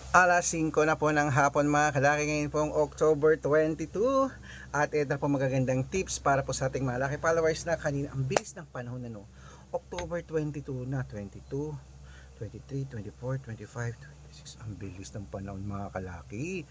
Alas 5 na po ng hapon mga kalaki, ngayon pong October 22. At ito po magagandang tips para po sa ating mga laki followers na kanina ang bilis ng panahon na no. October 22 na, 22, 23, 24, 25, 26. Ang bilis ng panahon mga kalaki.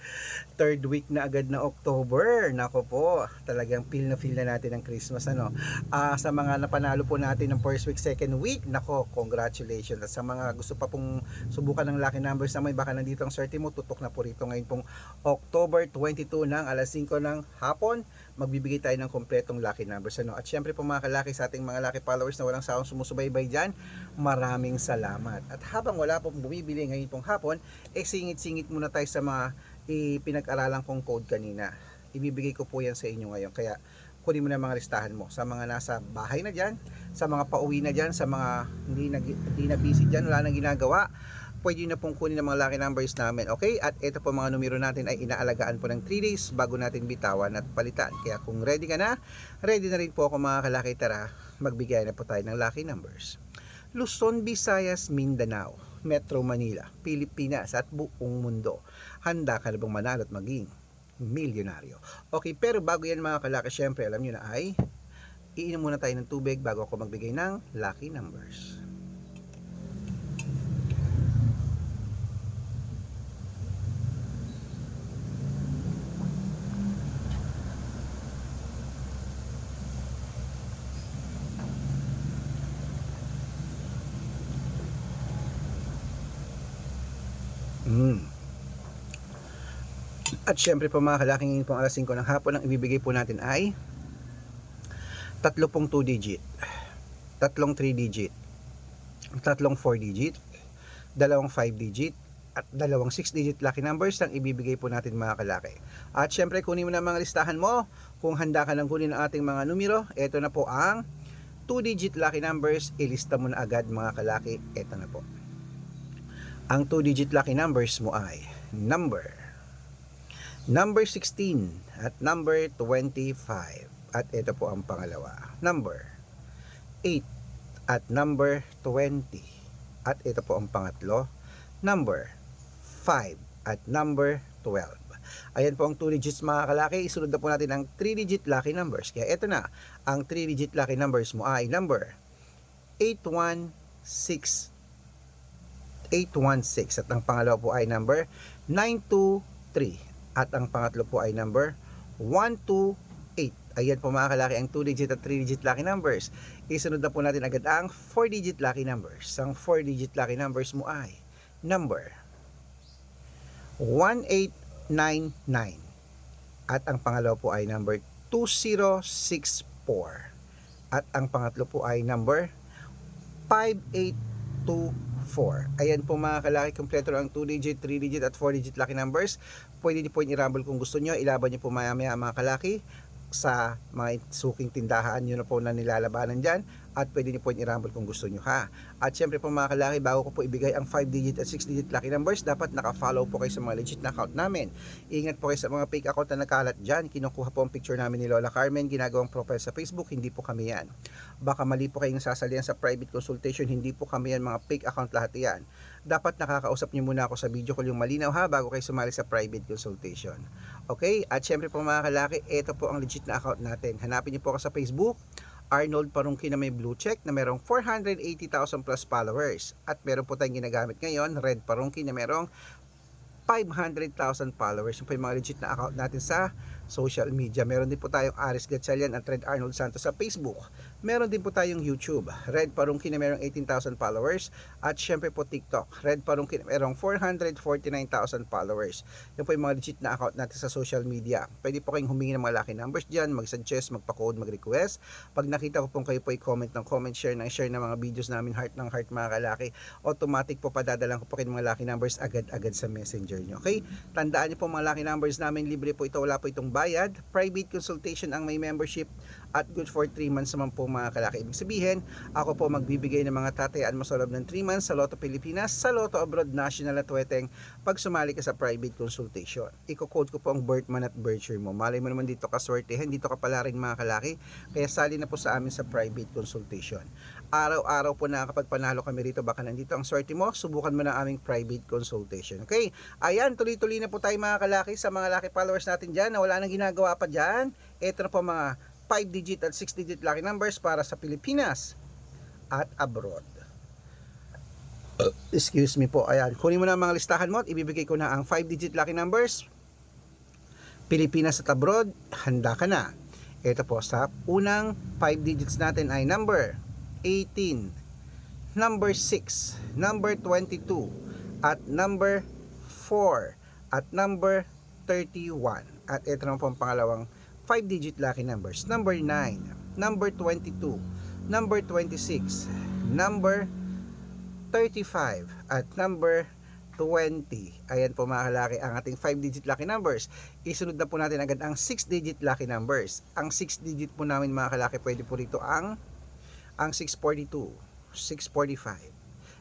Third week na agad na October. Nako po, talagang feel na natin ang Christmas ano. Sa mga napanalo po natin ng first week, second week, nako, congratulations. At sa mga gusto pa pong subukan ng lucky numbers na may baka nandito ang swerte mo, tutok na po rito ngayon pong October 22 ng alas 5 ng hapon. Magbibigay tayo ng kompletong lucky numbers ano. At syempre po mga kalaki, sa ating mga lucky followers na walang sawang sumusubaybay dyan, maraming salamat. At habang wala pong bumibili ngayon pong hapon, singit-singit muna tayo sa mga pinag-aralan kong code kanina. Ibibigay ko po yan sa inyo ngayon. Kaya kunin mo na mga listahan mo. Sa mga nasa bahay na dyan, sa mga pauwi na dyan, sa mga hindi na busy dyan, wala nang ginagawa, pwede na pong kunin ang mga lucky numbers namin. Okay? At ito po mga numero natin ay inaalagaan po ng 3 days bago natin bitawan at palitan. Kaya kung ready ka na, ready na rin po ako mga kalaki. Tara, magbigay na po tayo ng lucky numbers. Luzon, Visayas, Mindanao, Metro Manila, Pilipinas at buong mundo. Handa ka na bang manalo at maging milyonaryo? Okay, pero bago yan mga kalaki, syempre alam nyo na ay iinom muna tayo ng tubig bago ako magbigay ng lucky numbers. At syempre po mga kalaki, ngayon pong alas 5 ng hapon, ang ibibigay po natin ay tatlong 2 digit, tatlong 3 digit, tatlong 4 digit, dalawang 5 digit, at dalawang 6 digit lucky numbers ang ibibigay po natin mga kalaki. At syempre kunin mo na mga listahan mo. Kung handa ka nang kunin ang ating mga numero, ito na po ang 2 digit lucky numbers. Ilista mo na agad mga kalaki. Ito na po. Ang 2 digit lucky numbers mo ay number 16 at number 25. At ito po ang pangalawa, number 8 at number 20. At ito po ang pangatlo, number 5 at number 12. Ayan po ang 2 digits mga kalaki. Isunod na po natin ang 3 digit lucky numbers. Kaya ito na, ang 3 digit lucky numbers mo ay number 816 at ang pangalawa po ay number 923. At ang pangatlo po ay number 128. Ayan po mga kalaki ang 2 digit at 3 digit lucky numbers. Isunod na po natin agad ang 4 digit lucky numbers. Ang 4 digit lucky numbers mo ay number 1899. At ang pangalawa po ay number 2064. At ang pangatlo po ay number 5824. Ayan po mga kalaki, kompleto ang 2 digit, 3 digit at 4 digit lucky numbers. Pwede niyo po i-rumble kung gusto niyo. Ilaban niyo po maya mga kalaki sa mga suking tindahan nyo na po na nilalabanan dyan. At pwede niyo po i-rumble kung gusto niyo ha. At syempre po mga kalaki, bago ko po ibigay ang 5 digit at 6 digit lucky numbers, dapat naka-follow po kayo sa mga legit na account namin. Ingat po kayo sa mga fake account na nakalat dyan. Kinukuha po ang picture namin ni Lola Carmen, ginagawang profile sa Facebook. Hindi po kami yan. Baka mali po kayong sasalihan sa private consultation. Hindi po kami yan, mga fake account lahat yan. Dapat nakakausap niyo muna ako sa video call yung malinaw ha, bago kayo sumali sa private consultation. Okay? At syempre po mga kalaki, ito po ang legit na account natin. Hanapin niyo po ako sa Facebook, Arnold Parungki na may blue check na merong 480,000 plus followers. At meron po tayong ginagamit ngayon, Red Parungki na merong 500,000 followers. Yung po yung mga legit na account natin sa social media. Meron din po tayong Aris Gatchalian at Red Arnold Santos sa Facebook. Meron din po tayong YouTube, Red Parungki na merong 18,000 followers. At syempre po TikTok, Red Parungki na merong 449,000 followers. Yan po yung mga legit na account natin sa social media. Pwede po kayong humingi ng mga lucky numbers dyan, mag-suggest, magpa-code, mag-request. Pag nakita ko pong kayo po i-comment ng comment, share ng mga videos namin, heart ng heart mga kalaki, automatic po padadalan ko po kayo ng mga lucky numbers agad-agad sa messenger nyo. Okay? Tandaan nyo po mga lucky numbers namin, libre po ito, wala po itong bayad. Private consultation ang may membership at good for 3 months naman po mga kalaki. Ibig sabihin, ako po magbibigay ng mga tatayaan mo sa loob ng 3 months sa Lotto Pilipinas, sa Lotto Abroad National at Weteng pag sumali ka sa private consultation. Iko-code ko po ang birth month at birth year mo. Malay mo naman dito ka swertehan, dito ka pala rin mga kalaki, kaya sali na po sa amin sa private consultation. Araw-araw po na kapag panalo kami rito, baka nandito ang swerte mo, subukan mo ng aming private consultation. Okay? Ayan, tuloy-tuloy na po tayo mga kalaki sa mga lucky followers natin dyan na wala nang ginagawa pa dyan. Ito na po mga 5-digit at 6-digit lucky numbers para sa Pilipinas at abroad. Excuse me po. Ayan, kunin mo na ang mga listahan mo at ibibigay ko na ang 5-digit lucky numbers. Pilipinas at abroad, handa ka na. Ito po, sa unang 5 digits natin ay number 18, number 6, number 22, at number 4, at number 31. At ito naman po ang pangalawang 5-digit lucky numbers. Number 9, number 22, number 26, number 35, at number 20. Ayan po mga kalaki ang ating 5-digit lucky numbers. Isunod na po natin agad ang 6-digit lucky numbers. Ang 6-digit po namin mga kalaki, pwede po rito ang 642, 645,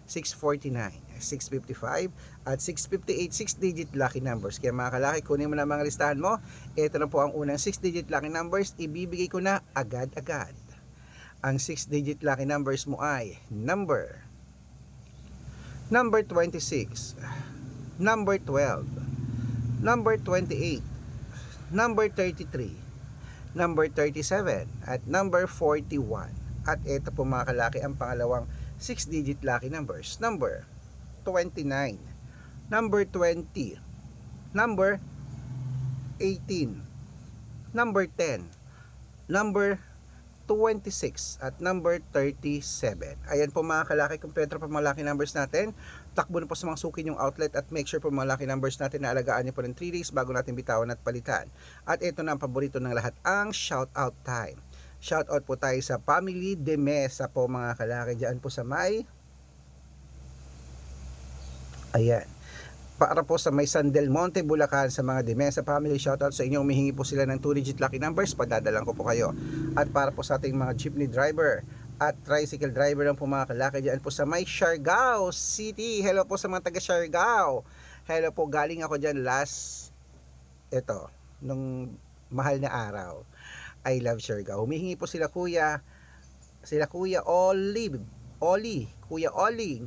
649, 655, at 658 6-digit lucky numbers. Kaya mga kalaki, kunin mo na mga listahan mo. Ito na po ang unang 6-digit lucky numbers. Ibibigay ko na agad-agad. Ang 6-digit lucky numbers mo ay number 26, number 12, number 28, number 33, number 37, at number 41. At ito po mga kalaki ang pangalawang 6-digit lucky numbers. Number 29, number 20, number 18, number 10, number 26, at number 37. Ayan po mga kalaki, kumpleto po mga lucky numbers natin. Takbo na po sa mga suki yung outlet at make sure po mga lucky numbers natin na alagaan nyo po ng 3 days bago natin bitawan at palitan. At ito na ang paborito ng lahat, ang shout out time. Shout out po tayo sa Family de Mesa po mga kalaki, dyan po sa may, ayan, para po sa may San Del Monte, Bulacan, sa mga de Mesa family. Shout out sa inyo, humihingi po sila ng 2-digit lucky numbers, padadalan ko po kayo. At para po sa ating mga jeepney driver at tricycle driver lang po mga kalaki, dyan po sa may Siargao City. Hello po sa mga taga Siargao. Hello po, galing ako dyan nung mahal na araw. I love Siargao. Humihingi po sila Kuya Kuya Oling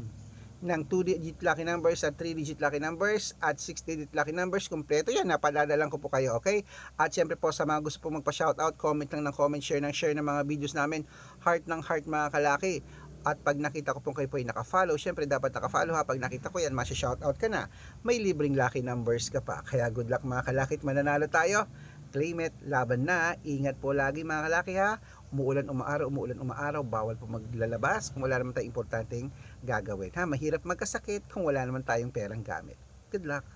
ng 2-digit lucky numbers at 3-digit lucky numbers at 6-digit lucky numbers. Kompleto yan, napadadalan ko po kayo, okay? At syempre po sa mga gusto po magpa-shoutout, comment lang ng comment, share ng mga videos namin, heart ng heart mga kalaki. At pag nakita ko po kayo po ay naka-follow, syempre dapat naka-follow ha. Pag nakita ko yan, masya-shoutout ka na, may libreng lucky numbers ka pa. Kaya good luck mga kalaki at mananalo tayo. Claim it, laban na. Ingat po lagi mga kalaki ha. Umuulan, umaaraw, bawal po maglalabas kung wala naman tayong importanteng gagawin ha. Mahirap magkasakit kung wala naman tayong perang gamit. Good luck.